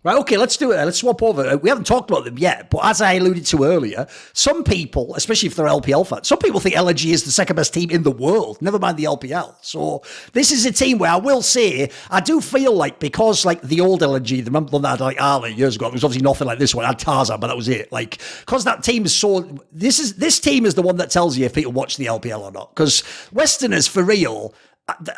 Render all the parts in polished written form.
Right, okay, let's do it. Let's swap over. We haven't talked about them yet, but as I alluded to earlier, some people, especially if they're LPL fans, some people think LNG is the second best team in the world, never mind the LPL. So this is a team where I will say, I do feel like, because like the old LNG, the one that had like Arla years ago, it was obviously nothing like this one, I had Tarzan, but that was it. Like, because that team is so, this team is the one that tells you if people watch the LPL or not. Because Westerners, for real,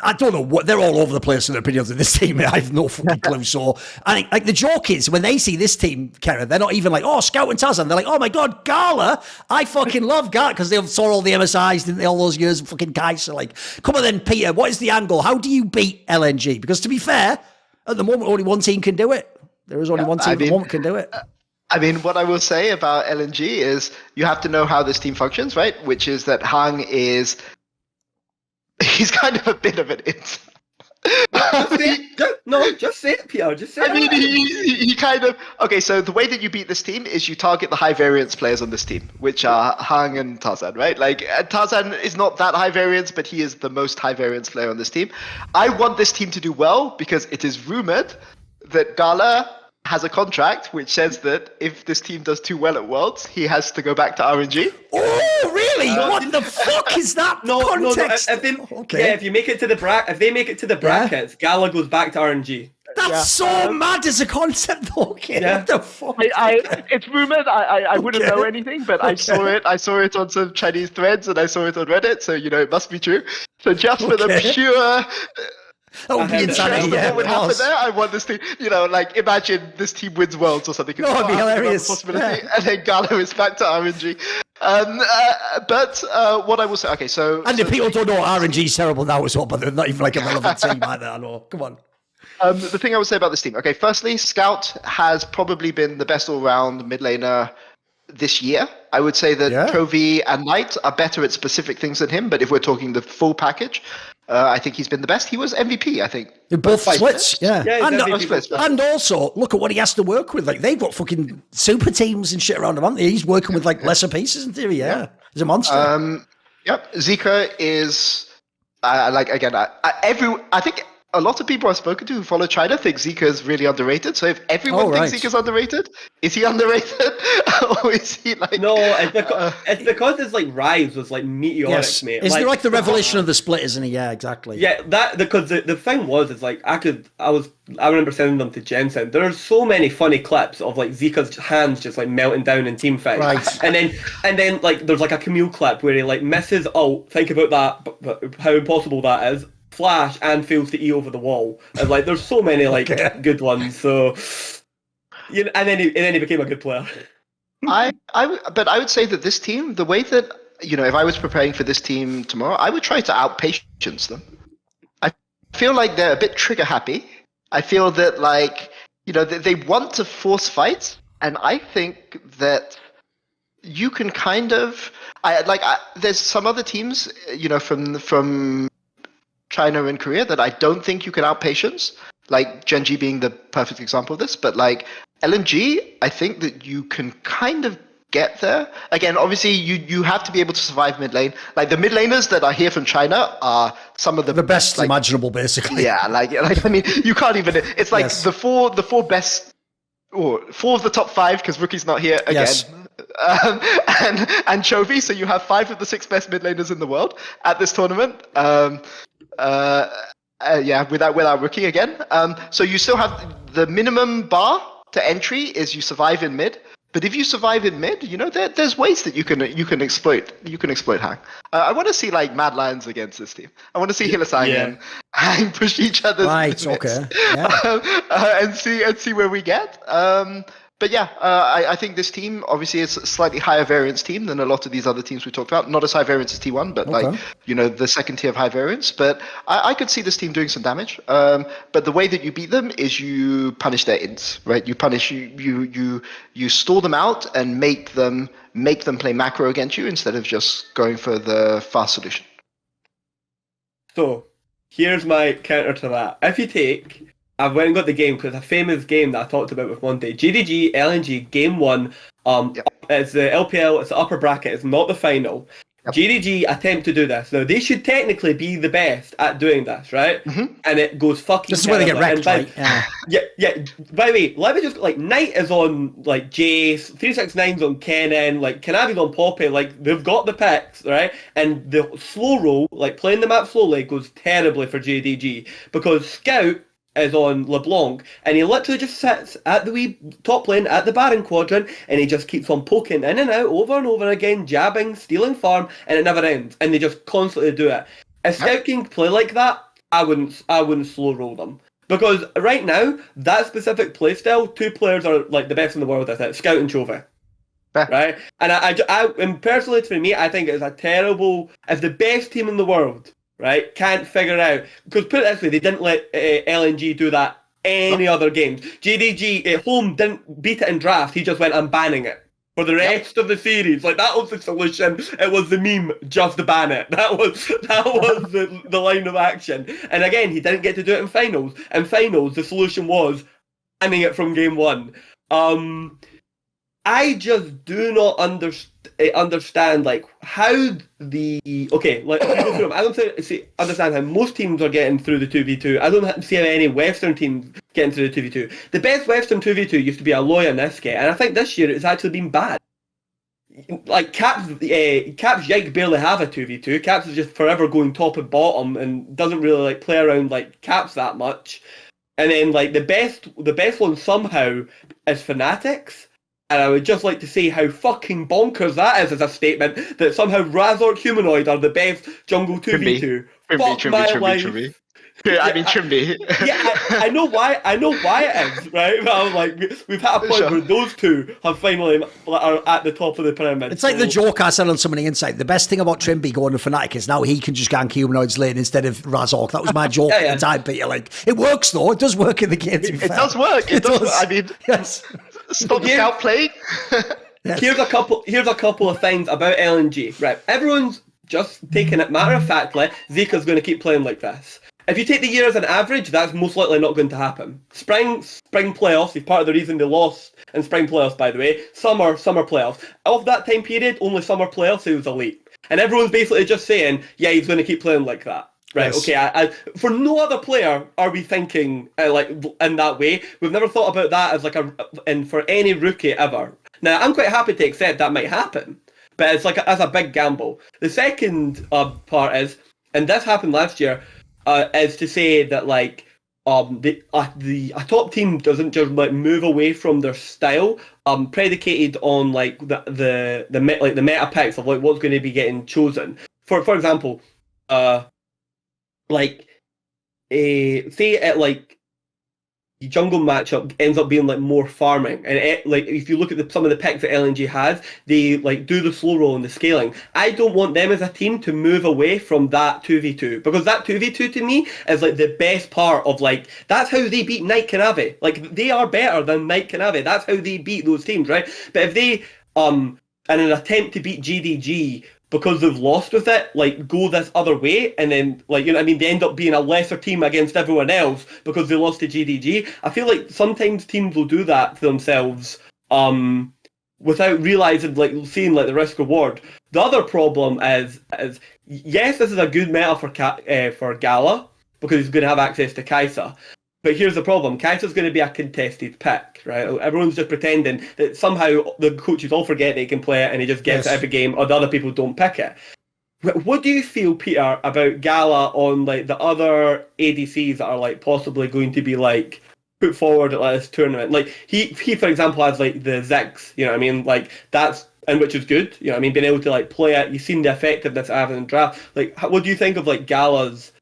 I don't know what, they're all over the place in their opinions of this team. I have no fucking clue. So I think, like, the joke is when they see this team, Karen, they're not even like, oh, Scout and Tarzan. They're like, oh my God, Gala. I fucking love Gala, because they saw all the MSIs, didn't they, all those years of fucking Kaiser. Like, come on then, Peter, what is the angle? How do you beat LNG? Because to be fair, at the moment, only one team can do it. There is only one team at the moment can do it. I mean, what I will say about LNG is you have to know how this team functions, right? Which is that Hang is... He's kind of a bit of an insult. Just say it, Peter. Just say it. I mean, he kind of... Okay, so the way that you beat this team is you target the high variance players on this team, which are Hang and Tarzan, right? Like, Tarzan is not that high variance, but he is the most high variance player on this team. I want this team to do well because it is rumored that Gala has a contract which says that if this team does too well at Worlds, he has to go back to RNG. Oh, really? What the fuck is that context? If you make it to the if they make it to the brackets, Gala goes back to RNG. That's so mad as a concept, though. Okay, what the fuck? It's rumored. I wouldn't know anything, but I saw it. I saw it on some Chinese threads, and I saw it on Reddit. So it must be true. So just for the pure. That would be insanity. What would happen there? I want this team. Like, imagine this team wins Worlds or something. No, it'd be hilarious. Possibility, and then Gala is back to RNG. But what I will say, okay, so and if people don't know, RNG is terrible now as well, but they're not even like a relevant team either. I know. Come on. The thing I would say about this team, okay, firstly, Scout has probably been the best all-round mid laner this year. I would say that Trovy and Knight are better at specific things than him, but if we're talking the full package, I think he's been the best. He was MVP, I think. In both splits, splits. And also, look at what he has to work with. Like, they've got fucking super teams and shit around him, haven't they? He's working with, like, lesser pieces in theory, He's a monster. Zika is, I think a lot of people I've spoken to who follow China think Zika is really underrated. So if everyone thinks Zika's underrated, is he underrated? Or is he like... No, it's because his like rise was like meteoric, mate. Is like the revelation of the split, isn't he? Yeah, exactly. Yeah, because the thing was like I remember sending them to Jensen. There are so many funny clips of like Zika's hands just like melting down in team fights. Right. And then like there's like a Camille clip where he like misses ult, think about that, but how impossible that is. Flash and fails to E over the wall. And like there's so many like good ones. So and then he became a good player. But I would say that this team, the way that if I was preparing for this team tomorrow, I would try to outpatience them. I feel like they're a bit trigger happy. I feel that like they want to force fights, and I think that you can kind of there's some other teams from China and Korea that I don't think you can outpatience, like Genji being the perfect example of this, but like LNG, I think that you can kind of get there. Again, obviously you have to be able to survive mid lane. Like the mid laners that are here from China are some of the best imaginable, basically. Yeah, like I mean, you can't even. It's like the four best, or four of the top five, because Rookie's not here again. Yes. And Chovy, so you have 5 of the 6 best mid laners in the world at this tournament. Without Rookie again. So you still have the minimum bar to entry is you survive in mid. But if you survive in mid, there's ways that you can exploit Hang. I want to see like Mad Lions against this team. I want to see Hillisang and Hang push each other's limits. Okay. And see where we get. But I think this team obviously is a slightly higher variance team than a lot of these other teams we talked about. Not as high variance as T1, but the second tier of high variance. But I could see this team doing some damage. But the way that you beat them is you punish their ints, right? You punish you stall them out and make them play macro against you instead of just going for the fast solution. So here's my counter to that. If you take, I went and got the game because it's a famous game that I talked about with Monty. GDG, LNG, game 1. It's the LPL, it's the upper bracket, it's not the final. JDG attempt to do this. Now, they should technically be the best at doing this, right? And it goes fucking This is where they get terribly. wrecked, right? Yeah. By the way, let me just, like, Knight is on, like, Jace, 369's on Kennen, like, Kanavi's on Poppy, like, they've got the picks, right? And the slow roll, like, playing the map slowly goes terribly for JDG, because Scout is on LeBlanc, and he literally just sits at the wee top lane at the Baron quadrant, and he just keeps on poking in and out over and over again, jabbing, stealing farm, and it never ends. And they just constantly do it. If Scout can play like that, I wouldn't slow roll them. Because right now, that specific playstyle, 2 players are like the best in the world at it, Scout and Chovy. Right? And and personally, for me, I think it's a terrible, if the best team in the world, right, can't figure it out. Because put it this way, they didn't let LNG do that any other games. JDG at home didn't beat it in draft. He just went, I'm banning it for the rest of the series. Like, that was the solution. It was the meme, just ban it. That was the line of action. And again, he didn't get to do it in finals. In finals, the solution was banning it from game 1. I just do not understand, like, how the... Okay, like, if you go through them, I don't understand how most teams are getting through the 2v2. I don't see how any Western teams getting through the 2v2. The best Western 2v2 used to be Aloy and Niske, and I think this year it's actually been bad. Like, Caps Yike barely have a 2v2. Caps is just forever going top and bottom and doesn't really, like, play around, like, Caps that much. And then, like, the best one somehow is Fanatics. And I would just like to say how fucking bonkers that is as a statement, that somehow Razork Humanoid are the best jungle 2v2. Fuck my life. I mean, Trimby. Yeah, I know why it is, right? But I'm like, we've had a point where those two have finally are at the top of the pyramid. It's like the joke I said on Somebody Inside. The best thing about Trimby going to Fnatic is now he can just gank Humanoid's lane instead of Razork. That was my joke at the time, Peter. Like, it works though. It does work in the game. It does work. It does. I mean, yes. Stop the Scout playing. Yes. Here's a couple of things about LNG. Right, everyone's just taking it matter of factly. Zika's going to keep playing like this. If you take the year as an average, that's most likely not going to happen. Spring playoffs is part of the reason they lost in spring playoffs, by the way. Summer playoffs. Of that time period, only summer playoffs he was elite. And everyone's basically just saying, yeah, he's going to keep playing like that. Right, yes. Okay, for no other player are we thinking like in that way. We've never thought about that as like and for any rookie ever. Now, I'm quite happy to accept that might happen, but it's like as a big gamble. The second part is, and this happened last year, is to say that like a top team doesn't just like move away from their style, predicated on like the meta picks of like what's going to be getting chosen. For example, like, say it like the jungle matchup ends up being like more farming, and like if you look at some of the picks that LNG has, they like do the slow roll and the scaling. I don't want them as a team to move away from that 2v2, because that 2v2 to me is like the best part of like, that's how they beat Knight Kanavi. Like, they are better than Knight Kanavi. That's how they beat those teams, right? But if they in an attempt to beat GDG, because they've lost with it, like, go this other way, and then, like, you know what I mean, they end up being a lesser team against everyone else because they lost to GDG. I feel like sometimes teams will do that to themselves without realising, like, seeing, like, the risk-reward. The other problem is yes, this is a good meta for Gala, because he's going to have access to Kai'Sa. But here's the problem. Kai'Sa's going to be a contested pick, right? Everyone's just pretending that somehow the coaches all forget that he can play it and he just gets it every game, or the other people don't pick it. What do you feel, Peter, about Gala on like the other ADCs that are like possibly going to be like put forward at like, this tournament? Like he for example has like the Ziggs, you know what I mean? Like that's, and which is good, you know what I mean? Being able to like play it, you've seen the effectiveness of having in draft. Like what do you think of like Gala's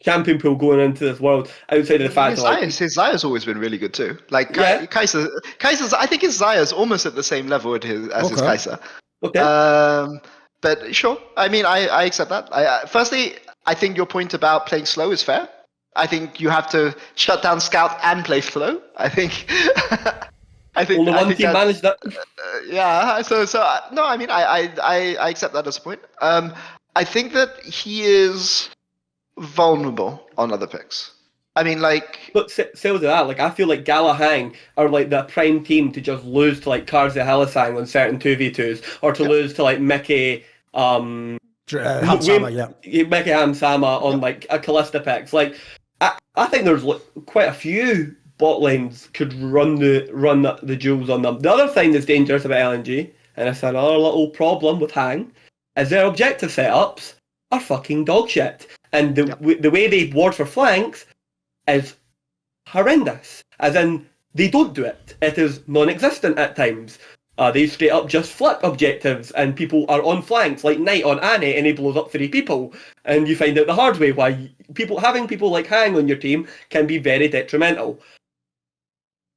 champion pool going into this world, outside of the fact that his Zaya's always been really good too. Like Kai'Sa's, I think his Zaya's almost at the same level as his Kai'Sa. Okay. But sure, I mean, I accept that. Firstly, I think your point about playing slow is fair. I think you have to shut down Scout and play slow. I think. Only one team managed that. Yeah. So no, I mean, I accept that as a point. I think that he is vulnerable on other picks. I mean, like, But sales of that, like I feel like Galahang are like the prime team to just lose to like Karza Halisang on certain 2v2s, or to lose to like Mickey Hamsama, yeah. Mickey Hamsama on like a Callista picks. Like I think there's like, quite a few bot lanes could run the jewels on them. The other thing that's dangerous about LNG, and it's another little problem with Hang, is their objective setups are fucking dog shit. And the way they ward for flanks is horrendous. As in, they don't do it. It is non-existent at times. They straight up just flip objectives, and people are on flanks, like Knight on Annie, and he blows up 3 people. And you find out the hard way why having people like Hang on your team can be very detrimental.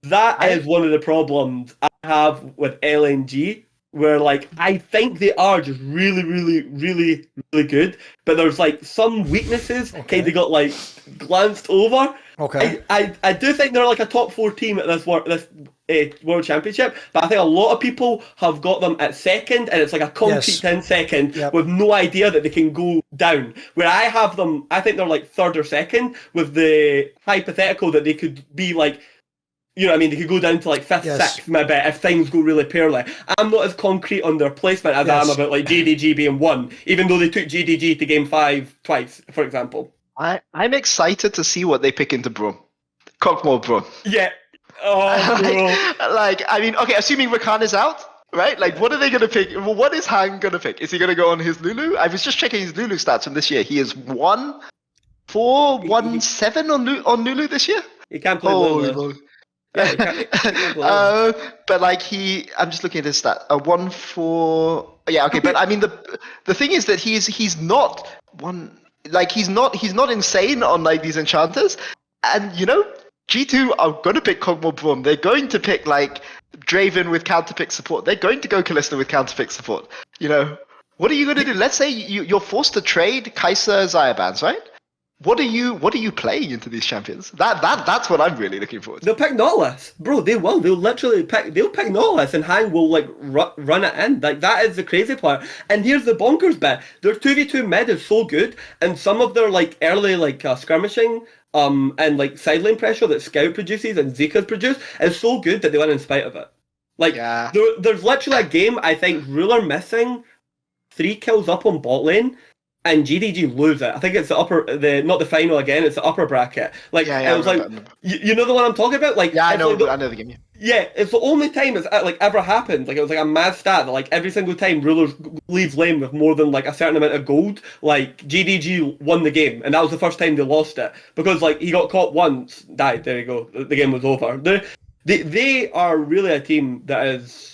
That is one of the problems I have with LNG, where like I think they are just really, really, really, really good, but there's like some weaknesses kind of got like glanced over. Okay. I do think they're like a top 4 team at this World Championship, but I think a lot of people have got them at second, and it's like a concrete 10 second with no idea that they can go down. Where I have them, I think they're like 3rd or 2nd, with the hypothetical that they could be like, you know what I mean, they could go down to like 5th, 6th, maybe, if things go really poorly. I'm not as concrete on their placement as I am about like JDG being 1, even though they took JDG to game 5 twice, for example. I'm excited to see what they pick into Braum. Cockmore Braum. Yeah. Oh, like, I mean, okay, assuming Rakan is out, right? Like, what are they going to pick? Well, what is Hang going to pick? Is he going to go on his Lulu? I was just checking his Lulu stats from this year. He is 1-4, 1-7 on Lulu this year. He can't play Lulu. Yeah, he can't but like I'm just looking at his stat. 1-4. Yeah, okay. But I mean, the thing is that he's not one. Like he's not insane on like these enchanters, and you know G2 are going to pick Kog'Maw Braum. They're going to pick like Draven with counterpick support. They're going to go Kalista with counterpick support. You know, what are you going to do? Let's say you're forced to trade Kai'Sa Zayabans, right? What are you playing into these champions? That's what I'm really looking forward to. They'll pick Nautilus, bro. They will. They'll pick Nautilus, and Hang will like run it in. Like that is the crazy part. And here's the bonkers bit: their 2v2 mid is so good, and some of their like early like skirmishing and like sideline pressure that Scout produces and Zika's produce is so good that they win in spite of it. Like there's literally a game I think Ruler missing 3 kills up on bot lane. And GDG lose it. I think it's not the final again. It's the upper bracket. Like it was like, you know the one I'm talking about. Like I know the game. Yeah, it's the only time it's like ever happened. Like it was like a mad stat that like every single time Rulers leaves lane with more than like a certain amount of gold, like GDG won the game, and that was the first time they lost it because like he got caught once, died. There you go. The game was over. They are really a team that is.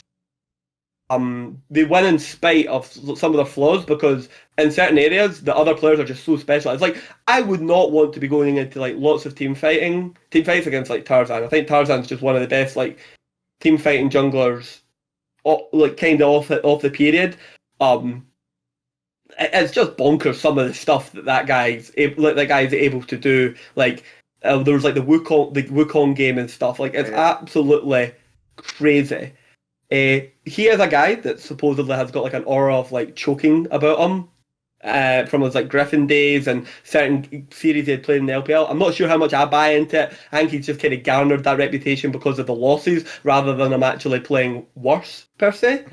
They win in spite of some of their flaws because in certain areas the other players are just so specialized. Like I would not want to be going into like lots of team fights against like Tarzan. I think Tarzan's just one of the best like team fighting junglers, like kind of off the period. It's just bonkers some of the stuff that guy's able to do. Like there was like the Wukong game and stuff. Like it's absolutely crazy. He is a guy that supposedly has got like an aura of like choking about him from his like Griffin days and certain series he had played in the LPL. I'm not sure how much I buy into it. I think he's just kind of garnered that reputation because of the losses rather than him actually playing worse per se.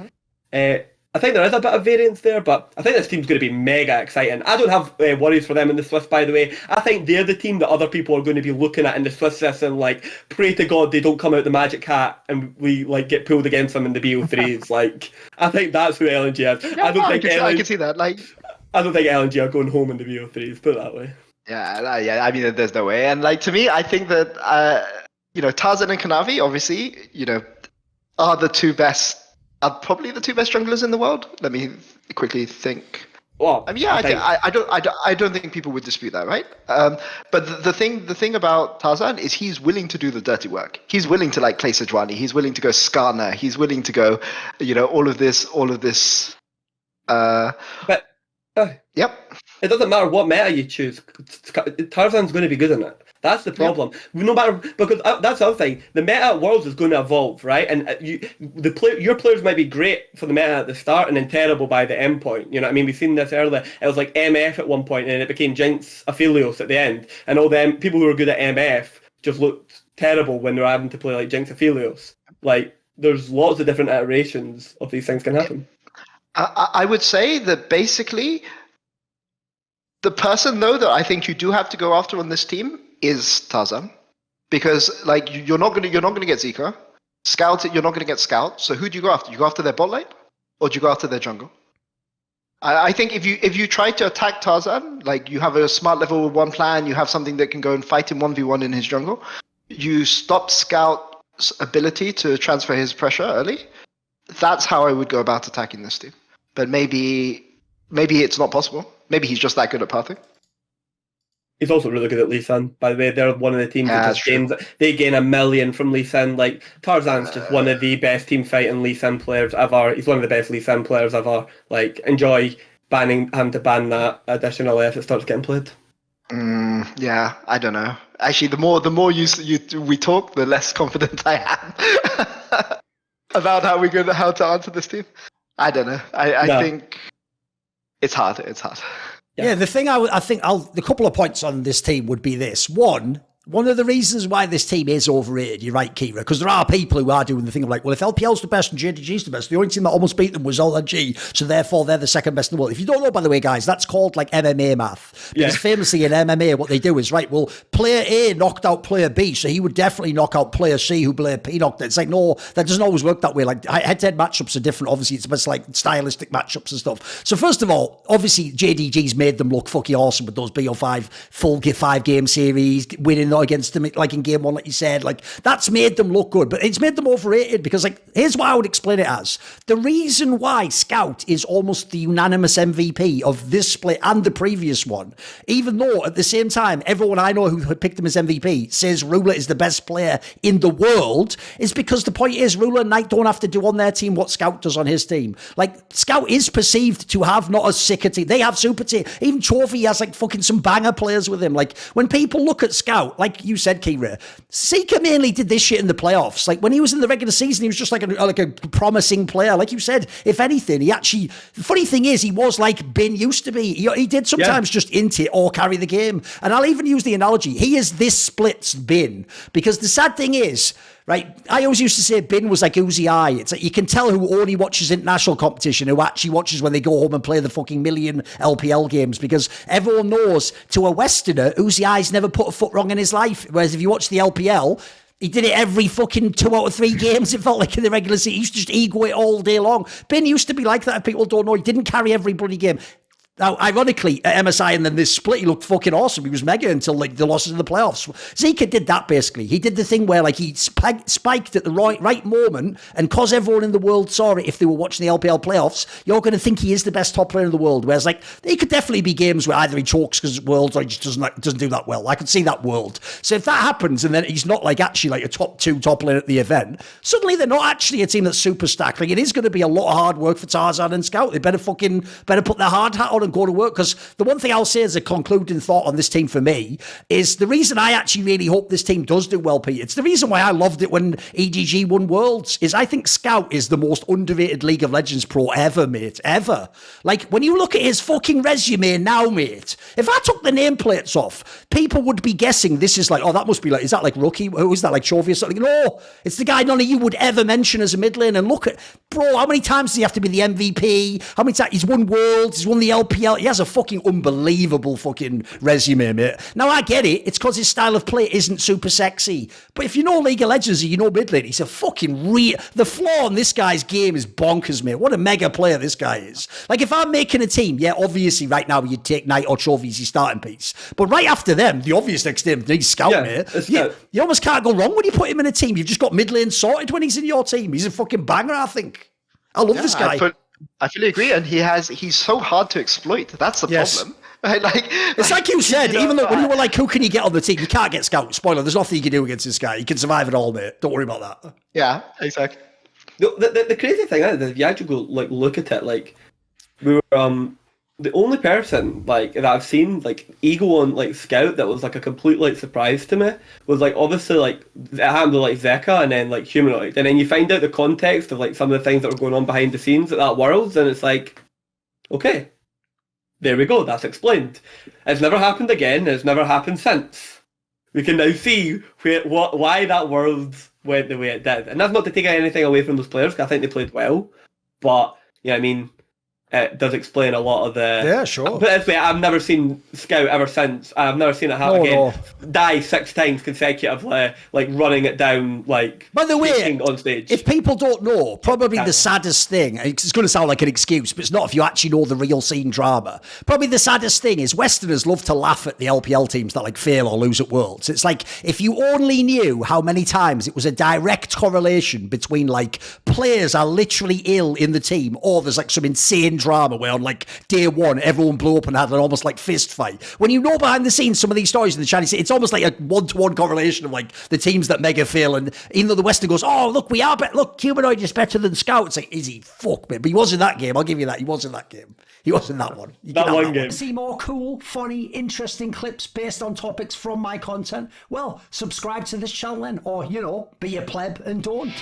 I think there is a bit of variance there, but I think this team's going to be mega exciting. I don't have worries for them in the Swiss, by the way. I think they're the team that other people are going to be looking at in the Swiss system, like, pray to God they don't come out the magic hat and we like get pulled against them in the BO3s. Like, I think that's who LNG is. Yeah, I can see that. Like, I don't think LNG are going home in the BO3s, put it that way. Yeah, I mean, there's no way. And like to me, I think that Tarzan and Kanavi, obviously, are the two best. Are probably the two best junglers in the world. Let me quickly think. Well, I mean, I don't think people would dispute that, right? But the thing about Tarzan is he's willing to do the dirty work. He's willing to like play Sejuani. He's willing to go Skarner. He's willing to go, all of this. But yep. It doesn't matter what meta you choose. Tarzan's going to be good in it. That's the problem. No matter, because that's the other thing. The meta at Worlds is going to evolve, right? And your players might be great for the meta at the start and then terrible by the end point. You know what I mean? We've seen this earlier. It was like MF at one point, and it became Jinx Aphelios at the end. And all them people who were good at MF just looked terrible when they were having to play like Jinx Aphelios. Like, there's lots of different iterations of these things can happen. I would say that basically, the person though that I think you do have to go after on this team is Tarzan, because like you're not gonna get Zika. Scout, you're not gonna get Scout. So who do you go after? You go after their bot lane, or do you go after their jungle? I think if you try to attack Tarzan, like you have a smart level 1 plan, you have something that can go and fight him 1v1 in his jungle, you stop Scout's ability to transfer his pressure early. That's how I would go about attacking this team. But maybe it's not possible. Maybe he's just that good at pathing. He's also really good at Lee Sin. By the way, they're one of the teams that just gains. They gain 1 million from Lee Sin. Like, Tarzan's just one of the best team fighting Lee Sin players ever. He's one of the best Lee Sin players ever. Like, enjoy having to ban that additional if it starts getting played. Yeah, I don't know. Actually, the more we talk, the less confident I am about how to answer this team. I don't know. I think it's hard. It's hard. Yeah, the thing I think the couple of points on this team would be this. One of the reasons why this team is overrated, you're right, Kira, because there are people who are doing the thing of like, well, if LPL's the best and JDG's the best, the only team that almost beat them was LNG, so therefore they're the second best in the world. If you don't know, by the way, guys, that's called like MMA math. Because famously in MMA, what they do is, right, well, player A knocked out player B, so he would definitely knock out player C who player P knocked out. It's like, no, that doesn't always work that way. Like, head-to-head matchups are different. Obviously, it's best like stylistic matchups and stuff. So first of all, obviously, JDG's made them look fucking awesome with those BO5 full 5-game series, winning against them, like in game 1, like you said, like that's made them look good, but it's made them overrated because, like, here's why I would explain it as the reason why Scout is almost the unanimous MVP of this split and the previous one, even though at the same time everyone I know who picked him as MVP says Ruler is the best player in the world, is because the point is Ruler and Knight don't have to do on their team what Scout does on his team. Like, Scout is perceived to have not a sicker team. They have super team. Even Trophy has like fucking some banger players with him. Like, when people look at Scout, like you said, Kira, Seeker mainly did this shit in the playoffs. Like, when he was in the regular season, he was just like a promising player. Like you said, if anything, he actually, the funny thing is, he was like Bin used to be. He did sometimes just int it or carry the game. And I'll even use the analogy. He is this split's Bin. Because the sad thing is, right, I always used to say Bin was like Uzi Eye. It's like you can tell who only watches international competition, who actually watches when they go home and play the fucking million LPL games, because everyone knows to a Westerner, Uzi Eye's never put a foot wrong in his life. Whereas if you watch the LPL, he did it every fucking 2 out of 3 games, it felt like, in the regular season. He used to just ego it all day long. Bin used to be like that, if people don't know. He didn't carry every bloody game. Now, ironically, at MSI and then this split, he looked fucking awesome. He was mega until like the losses in the playoffs. Zika did that basically. He did the thing where like he spiked at the right moment, and cause everyone in the world saw it, if they were watching the LPL playoffs, you're going to think he is the best top player in the world. Whereas like he could definitely be games where either he chokes because it's Worlds or he just doesn't do that well. I could see that world. So if that happens and then he's not like actually like a top 2 top player at the event, suddenly they're not actually a team that's super stacked. Like, it is going to be a lot of hard work for Tarzan and Scout. They better put their hard hat on and go to work. Because the one thing I'll say as a concluding thought on this team for me is the reason I actually really hope this team does do well, Pete. It's the reason why I loved it when EGG won Worlds, is I think Scout is the most underrated League of Legends pro ever, mate. Ever. Like, when you look at his fucking resume now, mate, if I took the nameplates off, people would be guessing this is like, oh, that must be like, is that like Rookie? Who is that, like Trophy or something? No, it's the guy none of you would ever mention as a mid lane. And look at, bro, how many times does he have to be the MVP? How many times? He's won Worlds, he's won the LPL. He has a fucking unbelievable fucking resume, mate. Now, I get it. It's because his style of play isn't super sexy. But if you know League of Legends and you know mid lane, he's a fucking the flaw in this guy's game is bonkers, mate. What a mega player this guy is. Like, if I'm making a team, yeah, obviously right now you'd take Knight or Trophy as your starting piece. But right after them, the obvious next team needs Scout, mate. Yeah, you almost can't go wrong when you put him in a team. You've just got mid lane sorted when he's in your team. He's a fucking banger, I think. I love this guy. I fully agree, and he's so hard to exploit. That's the problem. Right? It's like you said, even though when you were like, who can you get on the team? You can't get Scout. Spoiler, there's nothing you can do against this guy. You can survive it all, mate. Don't worry about that. Yeah, exactly. The crazy thing is, if you actually go like look at it, like we were the only person like that I've seen like ego on like Scout that was like a complete like surprise to me was like obviously like it happened with like Zeka and then like Humanoid, and then you find out the context of like some of the things that were going on behind the scenes at that Worlds, and it's like, okay, there we go, that's explained. It's never happened again. It's never happened since. We can now see why that Worlds went the way it did, and that's not to take anything away from those players, because I think they played well, but yeah, I mean. It does explain a lot of the... Yeah, sure. But this way, I've never seen Scout ever since. I've never seen it happen again. Die 6 times consecutively, like running it down, like... By the way, on stage. if people don't know, probably the saddest thing, it's going to sound like an excuse, but it's not if you actually know the real scene drama. Probably the saddest thing is Westerners love to laugh at the LPL teams that like fail or lose at Worlds. It's like, if you only knew how many times it was a direct correlation between like players are literally ill in the team, or there's like some insane drama where on like day one everyone blew up and had an almost like fist fight. When you know behind the scenes some of these stories in the Chinese, it's almost like a one-to-one correlation of like the teams that mega fail, and even though the Western goes, oh look, look, Humanoid is better than Scout, it's like, is he? Fuck me. But he was in that game, I'll give you that. He was in that game. He was in that one. That one game. See more cool, funny, interesting clips based on topics from my content? Well, subscribe to this channel then, or, you know, be a pleb and don't.